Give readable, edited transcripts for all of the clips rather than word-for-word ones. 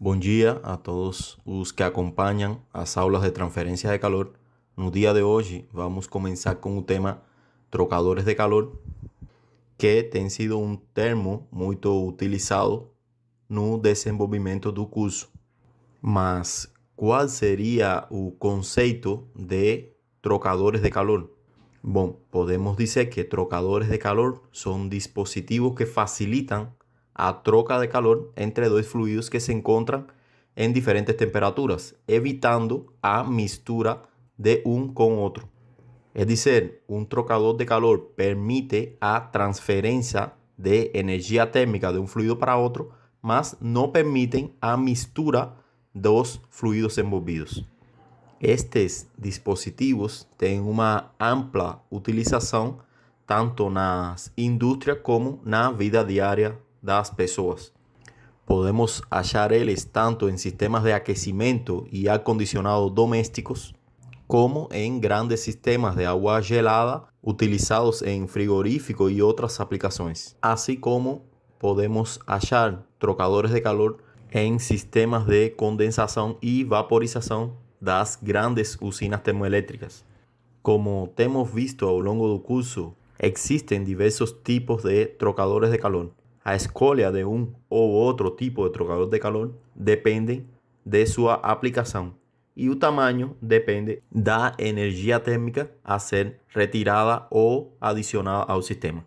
Bom dia a todos os que acompanham as aulas de transferência de calor. No dia de hoje, vamos começar com o tema trocadores de calor, que tem sido um termo muito utilizado no desenvolvimento do curso. Mas qual seria o conceito de trocadores de calor? Bom, podemos dizer que trocadores de calor são dispositivos que facilitam a troca de calor entre dois fluidos que se encontram em diferentes temperaturas, evitando a mistura de um com outro. Es decir, un trocador de calor permite a transferencia de energía térmica de un fluido para otro, mas no permiten a mistura dos fluidos envolvidos. Estes dispositivos têm uma ampla utilização tanto nas indústrias como na vida diária das pessoas. Podemos achar eles tanto em sistemas de aquecimento e ar-condicionado domésticos, como en grandes sistemas de agua gelada utilizados en frigoríficos y otras aplicaciones. Así como podemos hallar trocadores de calor en sistemas de condensación y vaporización das grandes usinas termoeléctricas. Como hemos visto ao longo do curso, existen diversos tipos de trocadores de calor. A escolha de um ou outro tipo de trocador de calor depende de sua aplicação e o tamanho depende da energia térmica a ser retirada ou adicionada ao sistema.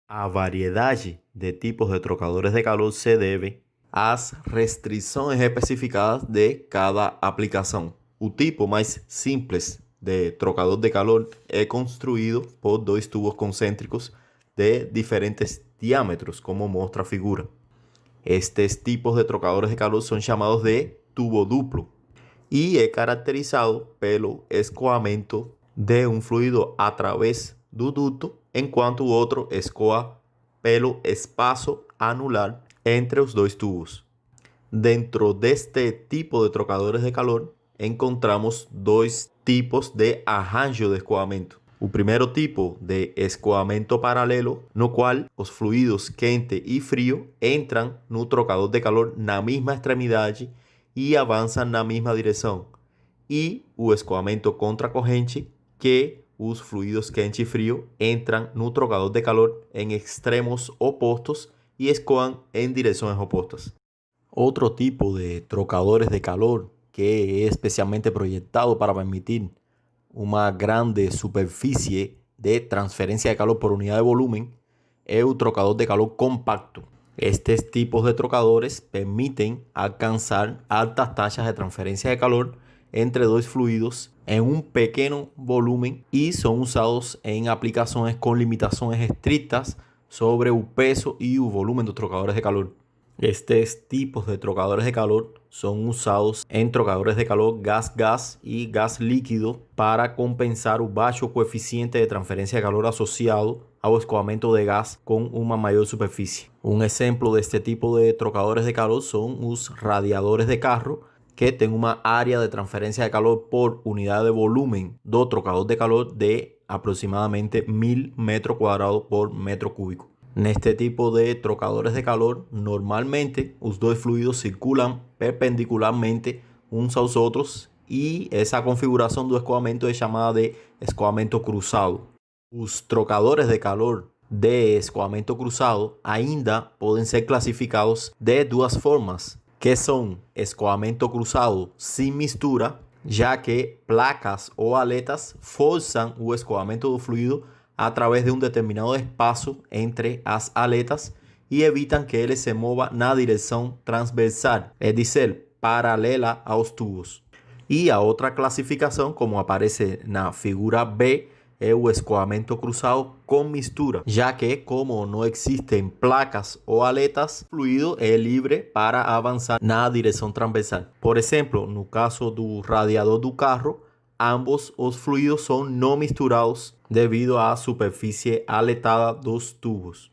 A variedade de tipos de trocadores de calor se deve às restrições especificadas de cada aplicação. O tipo mais simples de trocador de calor é construído por dois tubos concêntricos de diferentes diámetros, como mostra a figura. Estes tipos de trocadores de calor são chamados de tubo duplo e é caracterizado pelo escoamento de um fluido através do duto, enquanto o outro escoa pelo espaço anular entre os dois tubos. Dentro deste tipo de trocadores de calor, encontramos dois tipos de arranjo de escoamento. O primeiro tipo de escoamento paralelo, no qual os fluidos quente e frio entram no trocador de calor na mesma extremidade e avançam na mesma direção. E o escoamento contracorrente, que os fluidos quente e frio entram no trocador de calor em extremos opostos e escoam em direções opostas. Outro tipo de trocadores de calor, que é especialmente projetado para permitir uma grande superfície de transferência de calor por unidade de volumen, é o trocador de calor compacto. Estes tipos de trocadores permiten alcanzar altas taxas de transferencia de calor entre dos fluidos en un pequeño volumen y son usados en aplicaciones con limitaciones estrictas sobre el peso y el volumen de los trocadores de calor. Estos tipos de trocadores de calor son usados en trocadores de calor gas-gas y gas líquido para compensar el bajo coeficiente de transferencia de calor asociado ao escoamento de gas com uma maior superfície. Um exemplo deste tipo de trocadores de calor são os radiadores de carro, que têm uma área de transferência de calor por unidade de volume do trocador de calor de aproximadamente 1000 metros quadrados por metro cúbico. Neste tipo de trocadores de calor, normalmente os dois fluidos circulam perpendicularmente uns aos outros e essa configuração do escoamento é chamada de escoamento cruzado. Os trocadores de calor de escoamento cruzado ainda podem ser classificados de duas formas, que são escoamento cruzado sem mistura, já que placas ou aletas forçam o escoamento do fluido a través de um determinado espaço entre as aletas e evitam que ele se mova na direção transversal, é dizer, paralela aos tubos. E a outra classificação, como aparece na figura B, é o escoamento cruzado com mistura, já que como não existem placas ou aletas, o fluido é livre para avançar na direção transversal. Por exemplo, no caso do radiador do carro, ambos os fluidos são não misturados devido à superfície aletada dos tubos.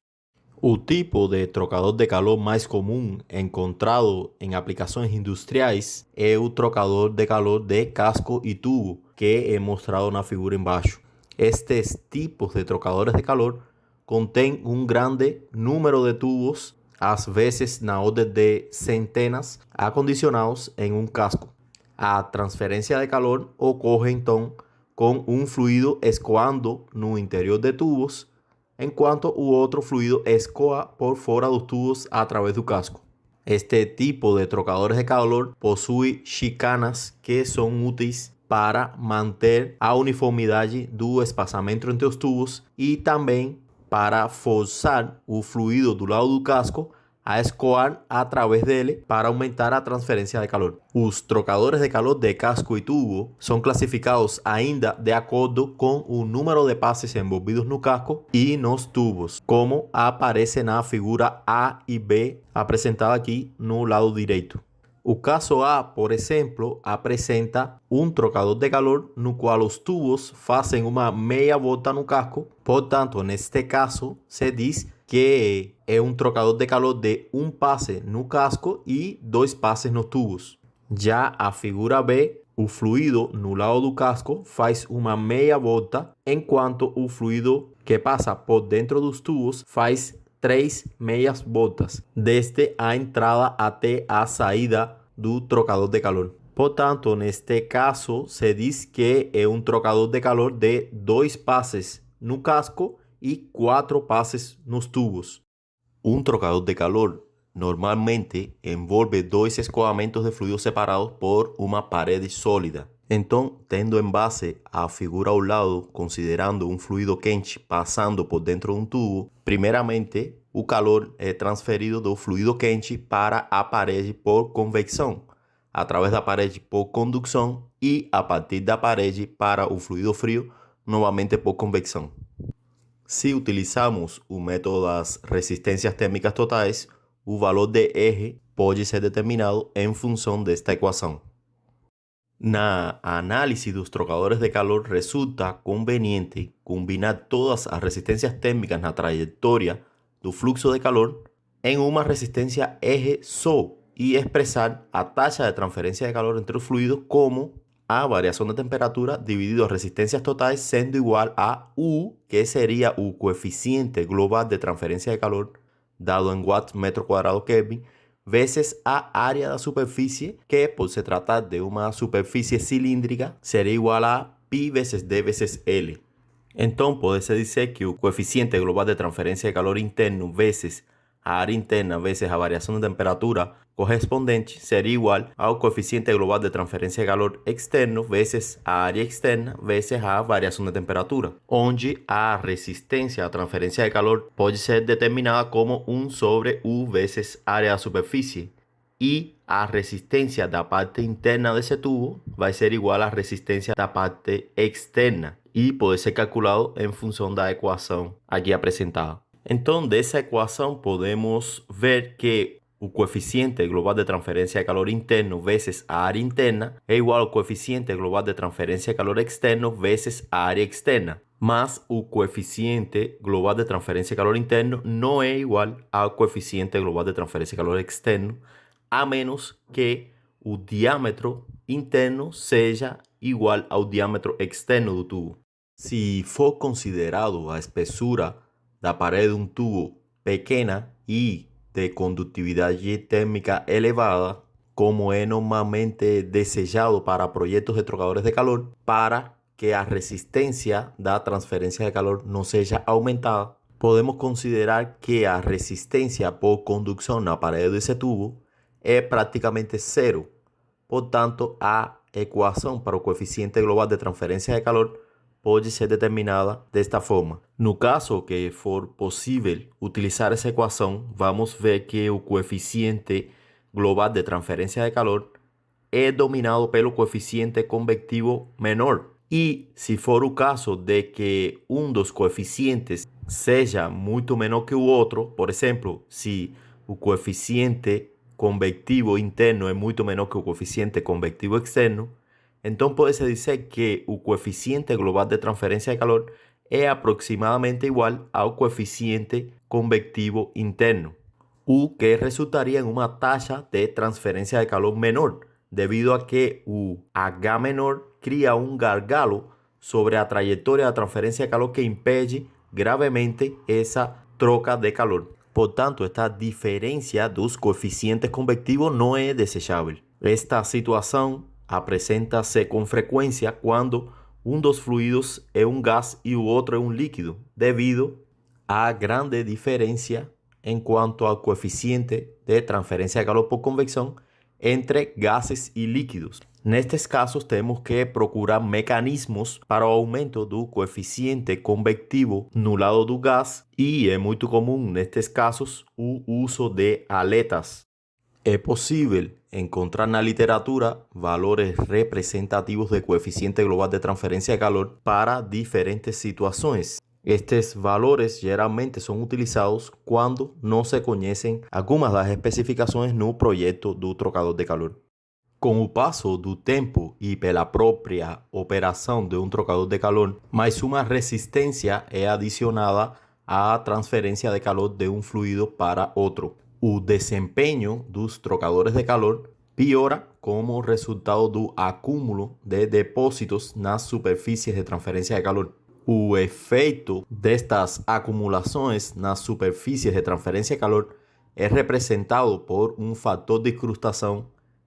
O tipo de trocador de calor mais comum encontrado em aplicações industriais é o trocador de calor de casco e tubo, que é mostrado na figura embaixo. Estes tipos de trocadores de calor contêm um grande número de tubos às vezes na ordem de centenas, acondicionados em um casco. A transferência de calor ocorre então com um fluido escoando no interior de tubos, enquanto o outro fluido escoa por fora dos tubos a través do casco. Este tipo de trocadores de calor possui chicanas que são úteis para manter a uniformidade do espaçamento entre os tubos e também para forçar o fluido do lado do casco a escoar a través dele para aumentar a transferência de calor. Os trocadores de calor de casco e tubo são classificados ainda de acordo com o número de passes envolvidos no casco e nos tubos, como aparece na figura A e B apresentada aqui no lado direito. O caso A, por exemplo, apresenta um trocador de calor no qual os tubos fazem uma meia volta no casco. Portanto, neste caso, se diz que é um trocador de calor de um passe no casco e 2 passes nos tubos. Já a figura B, o fluido no lado do casco faz uma meia volta, enquanto o fluido que passa por dentro dos tubos faz 3 meias voltas, desde a entrada até a saída do trocador de calor. Portanto, neste caso, se diz que é um trocador de calor de 2 passes no casco e 4 passes nos tubos. Um trocador de calor normalmente envolve 2 escoamentos de fluido separados por uma parede sólida. Então, tendo em base a figura ao lado, considerando um fluido quente passando por dentro de um tubo, primeiramente o calor é transferido do fluido quente para a parede por convecção, através da parede por condução e a partir da parede para o fluido frio, novamente por convecção. Se utilizamos o método das resistências térmicas totais, o valor de R pode ser determinado em função desta equação. Na análise dos trocadores de calor, resulta conveniente combinar todas as resistências térmicas na trajetória do fluxo de calor em uma resistência R só e expressar a taxa de transferência de calor entre os fluidos como a variação de temperatura dividido as resistências totais sendo igual a U, que seria o coeficiente global de transferência de calor dado em watts metro quadrado Kelvin, vezes a área da superfície, que por se tratar de uma superfície cilíndrica, seria igual a π vezes D vezes L. Então, pode-se dizer que o coeficiente global de transferência de calor interno vezes a área interna vezes a variação de temperatura correspondente seria igual ao coeficiente global de transferência de calor externo vezes a área externa vezes a variação de temperatura, onde a resistência à transferência de calor pode ser determinada como 1 sobre U vezes área da superfície, e a resistência da parte interna desse tubo vai ser igual à resistência da parte externa e pode ser calculado em função da equação aqui apresentada. Então, dessa equação, podemos ver que o coeficiente global de transferência de calor interno vezes a área interna é igual ao coeficiente global de transferência de calor externo vezes a área externa. Mas o coeficiente global de transferência de calor interno não é igual ao coeficiente global de transferência de calor externo, a menos que o diâmetro interno seja igual ao diâmetro externo do tubo. Se for considerado a espessura da parede de um tubo pequena e de condutividade térmica elevada, como é normalmente desejado para projetos de trocadores de calor, para que a resistência da transferência de calor não seja aumentada, podemos considerar que a resistência por condução na parede desse tubo é praticamente zero. Portanto, a equação para o coeficiente global de transferência de calor pode ser determinada desta forma. No caso que for possível utilizar essa equação, vamos ver que o coeficiente global de transferência de calor é dominado pelo coeficiente convectivo menor. E se for o caso de que um dos coeficientes seja muito menor que o outro, por exemplo, se o coeficiente convectivo interno é muito menor que o coeficiente convectivo externo, então pode-se dizer que o coeficiente global de transferência de calor é aproximadamente igual ao coeficiente convectivo interno, o que resultaria em uma taxa de transferência de calor menor, devido a que o H menor cria um gargalo sobre a trajetória da transferência de calor que impede gravemente essa troca de calor. Por tanto, esta diferencia dos coeficientes convectivos no es desechable. Esta situación apresenta-se con frecuencia cuando un dos fluidos es un gas y otro es un líquido, debido a grande diferencia en cuanto al coeficiente de transferencia de calor por convección entre gases y líquidos. Nestes casos, temos que procurar mecanismos para o aumento do coeficiente convectivo no lado do gás e é muito comum, nestes casos, o uso de aletas. É possível encontrar na literatura valores representativos de coeficiente global de transferencia de calor para diferentes situações. Estes valores geralmente são utilizados quando não se conhecem algumas das especificações no projeto do trocador de calor. Com o passo do tempo e pela própria operação de um trocador de calor, mais uma resistência é adicionada à transferência de calor de um fluido para outro. O desempenho dos trocadores de calor piora como resultado do acúmulo de depósitos nas superfícies de transferência de calor. O efeito destas acumulações nas superfícies de transferência de calor é representado por um fator de incrustação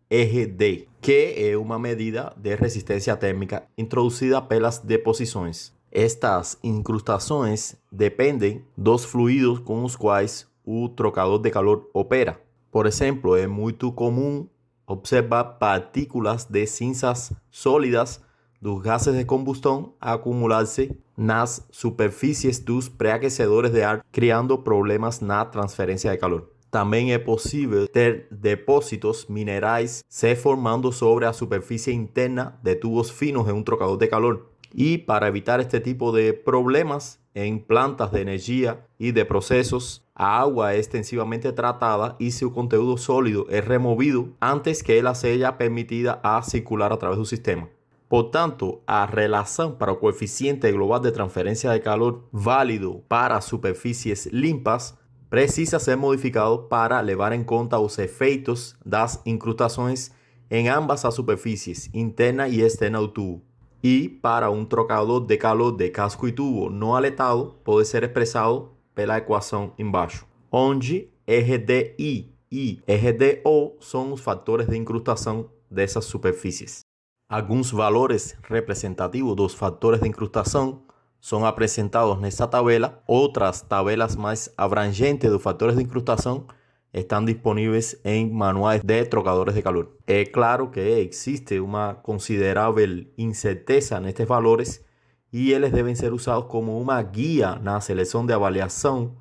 RD, que é uma medida de resistência térmica introduzida pelas deposições. Estas incrustações dependem dos fluidos com os quais o trocador de calor opera. Por exemplo, é muito comum observar partículas de cinzas sólidas dos gases de combustão acumular-se nas superfícies dos pré-aquecedores de ar, criando problemas na transferência de calor. Também é possível ter depósitos minerais se formando sobre a superfície interna de tubos finos em um trocador de calor. E para evitar este tipo de problemas em plantas de energia e de processos, a água é extensivamente tratada e seu conteúdo sólido é removido antes que ela seja permitida a circular a través do sistema. Portanto, a relação para o coeficiente global de transferência de calor válido para superfícies limpas precisa ser modificado para levar em conta os efeitos das incrustações em ambas as superfícies, interna e externa do tubo. E para um trocador de calor de casco e tubo não aletado, pode ser expressado pela equação embaixo, onde RDI e RDO são os fatores de incrustação dessas superfícies. Alguns valores representativos dos fatores de incrustação são apresentados nessa tabela. Outras tabelas mais abrangentes dos fatores de incrustação estão disponíveis em manuais de trocadores de calor. É claro que existe uma considerável incerteza nestes valores e eles devem ser usados como uma guia na seleção de avaliação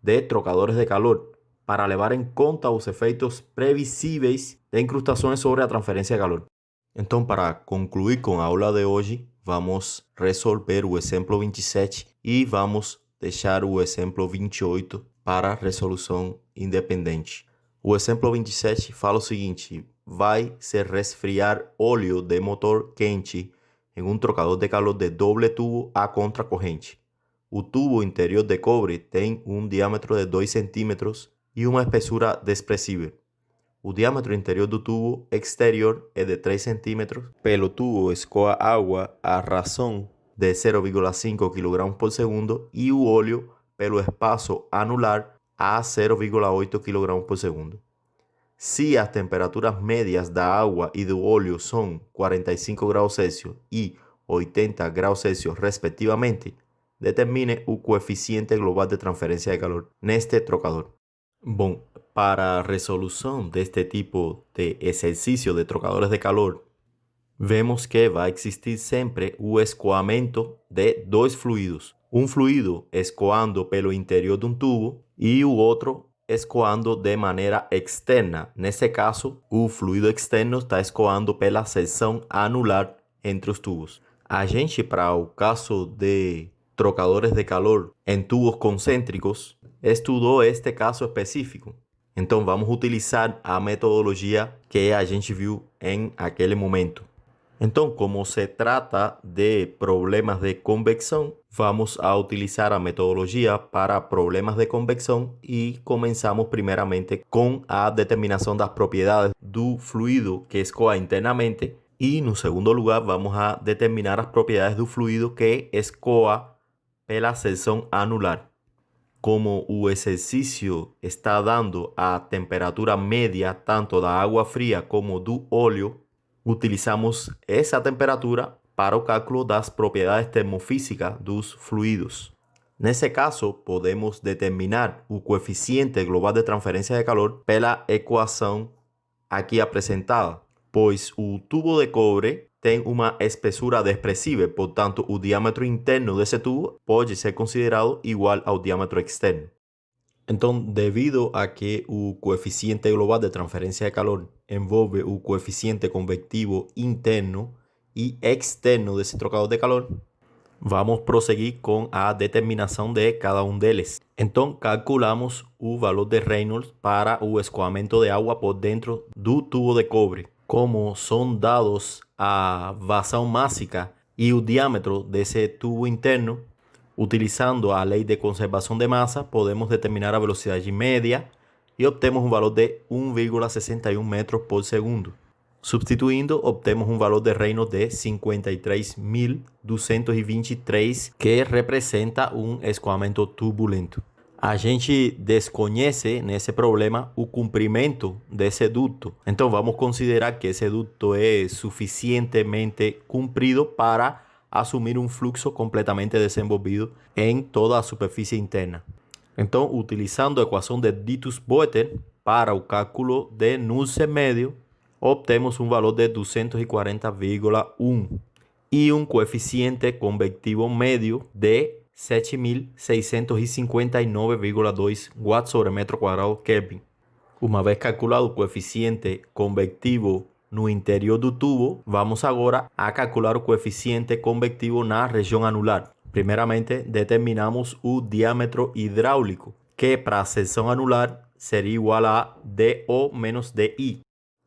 de trocadores de calor para levar em conta os efeitos previsíveis de incrustações sobre a transferência de calor. Então, para concluir com a aula de hoje, vamos resolver o exemplo 27 e vamos deixar o exemplo 28 para resolução independente. O exemplo 27 fala o seguinte: vai se resfriar óleo de motor quente em um trocador de calor de doble tubo a contracorrente. O tubo interior de cobre tem um diâmetro de 2 centímetros e uma espessura desprezível. O diâmetro interior do tubo exterior é de 3 centímetros. Pelo tubo escoa água a razão de 0,5 kg por segundo e o óleo pelo espaço anular a 0,8 kg por segundo. Se as temperaturas médias da água e do óleo são 45 graus Celsius e 80 graus Celsius respectivamente, determine o coeficiente global de transferência de calor neste trocador. Bom, para a resolução deste tipo de exercício de trocadores de calor, vemos que vai existir sempre o escoamento de dois fluidos. Um fluido escoando pelo interior de um tubo e o outro escoando de maneira externa. Nesse caso, o fluido externo está escoando pela seção anular entre os tubos. A gente, para o caso de trocadores de calor em tubos concêntricos, estudou este caso específico. Então, vamos utilizar a metodologia que a gente viu em aquele momento. Então, como se trata de problemas de convecção, vamos a utilizar a metodologia para problemas de convecção e começamos primeiramente com a determinação das propriedades do fluido que escoa internamente e, no segundo lugar, vamos a determinar as propriedades do fluido que escoa pela seção anular. como o exercício está dando a temperatura média tanto da água fria como do óleo, utilizamos essa temperatura para o cálculo das propriedades termofísicas dos fluidos. Nesse caso, podemos determinar o coeficiente global de transferência de calor pela equação aqui apresentada, pois o tubo de cobre tem uma espessura desprezível, portanto, o diâmetro interno desse tubo pode ser considerado igual ao diâmetro externo. Então, devido a que o coeficiente global de transferência de calor envolve o coeficiente convectivo interno e externo desse trocador de calor, vamos prosseguir com a determinação de cada um deles. Então, calculamos o valor de Reynolds para o escoamento de água por dentro do tubo de cobre. Como são dados a vazão máxima e o diâmetro desse tubo interno, utilizando a lei de conservação de massa, podemos determinar a velocidade média e obtemos um valor de 1,61 metros por segundo. Substituindo, obtemos um valor de Reynolds de 53.223, que representa um escoamento turbulento. A gente desconhece nesse problema o comprimento desse duto. Então vamos considerar que esse duto é suficientemente comprido para assumir um fluxo completamente desenvolvido em toda a superfície interna. Então, utilizando a equação de Ditus-Boeter para o cálculo de Knudsen médio, obtemos um valor de 240,1 e um coeficiente convectivo médio de 7.659,2 watts sobre metro quadrado Kelvin. Uma vez calculado o coeficiente convectivo no interior do tubo, vamos agora a calcular o coeficiente convectivo na região anular. Primeiramente, determinamos o diâmetro hidráulico, que para a seção anular seria igual a DO menos DI.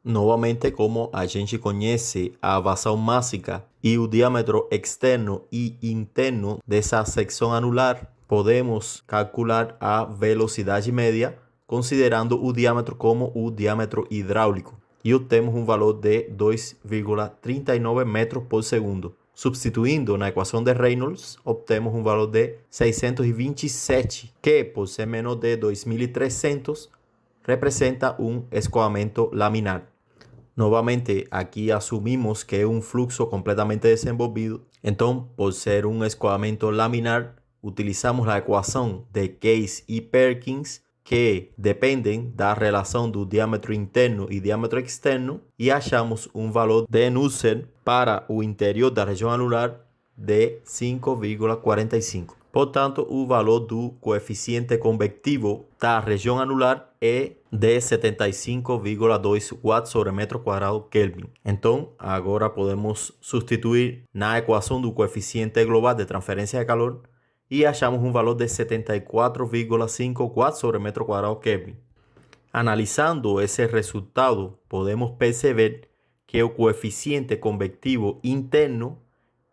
Novamente, como a gente conhece a vazão máxima e o diâmetro externo e interno dessa secção anular, podemos calcular a velocidade média considerando o diâmetro como o diâmetro hidráulico e obtemos um valor de 2,39 metros por segundo. Substituindo na equação de Reynolds, obtemos um valor de 627, que por ser menor de 2.300, representa um escoamento laminar. Novamente, aqui assumimos que é um fluxo completamente desenvolvido. Então, por ser um escoamento laminar, utilizamos a equação de Case e Perkins, que dependem da relação do diâmetro interno e diâmetro externo, e achamos um valor de Knudsen para o interior da região anular de 5,45. Portanto, o valor do coeficiente convectivo da região anular é de 75,2 watts sobre metro quadrado Kelvin. Então, agora podemos substituir na equação do coeficiente global de transferência de calor e achamos um valor de 74,5 watts sobre metro quadrado Kelvin. Analisando esse resultado, podemos perceber que o coeficiente convectivo interno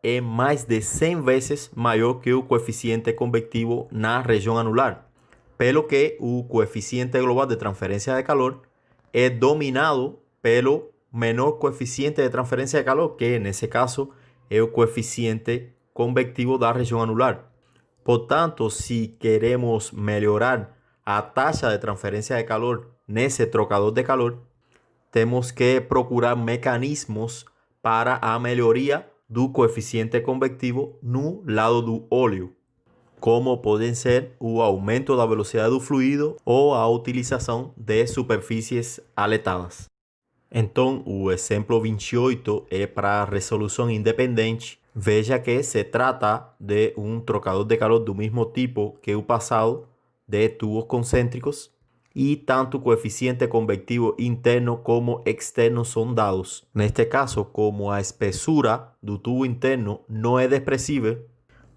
é mais de 100 vezes maior que o coeficiente convectivo na região anular, pelo que o coeficiente global de transferência de calor é dominado pelo menor coeficiente de transferência de calor, que nesse caso é o coeficiente convectivo da região anular. Portanto, se queremos melhorar a taxa de transferência de calor nesse trocador de calor, temos que procurar mecanismos para a melhoria do coeficiente convectivo no lado do óleo, como podem ser o aumento da velocidade do fluido ou a utilização de superfícies aletadas. Então, o exemplo 28 é para resolução independente. Veja que se trata de um trocador de calor do mesmo tipo que o passado, de tubos concêntricos, e tanto o coeficiente convectivo interno como externo são dados. Neste caso, como a espessura do tubo interno não é desprezível,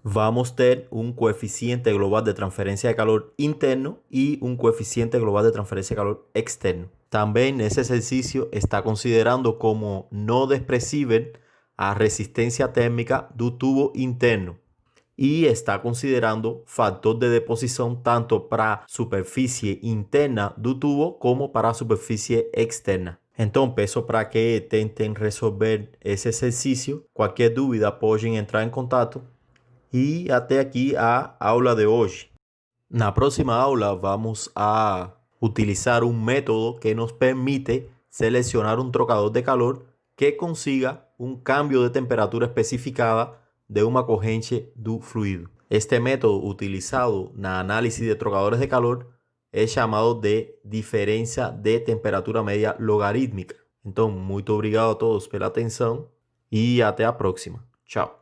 vamos ter um coeficiente global de transferência de calor interno e um coeficiente global de transferência de calor externo. Também nesse exercício está considerando como não desprezível a resistência térmica do tubo interno e está considerando fator de deposição tanto para a superfície interna do tubo como para a superfície externa. Então, peço para que tentem resolver esse exercício. Qualquer dúvida podem entrar em contato. E até aqui a aula de hoje. Na próxima aula vamos a utilizar un método que nos permite seleccionar un trocador de calor que consiga un cambio de temperatura especificada de uma corrente do fluido. Este método utilizado na análise de trocadores de calor es llamado de diferença de temperatura média logarítmica. Então, muito obrigado a todos pela atenção e até a próxima. Tchau!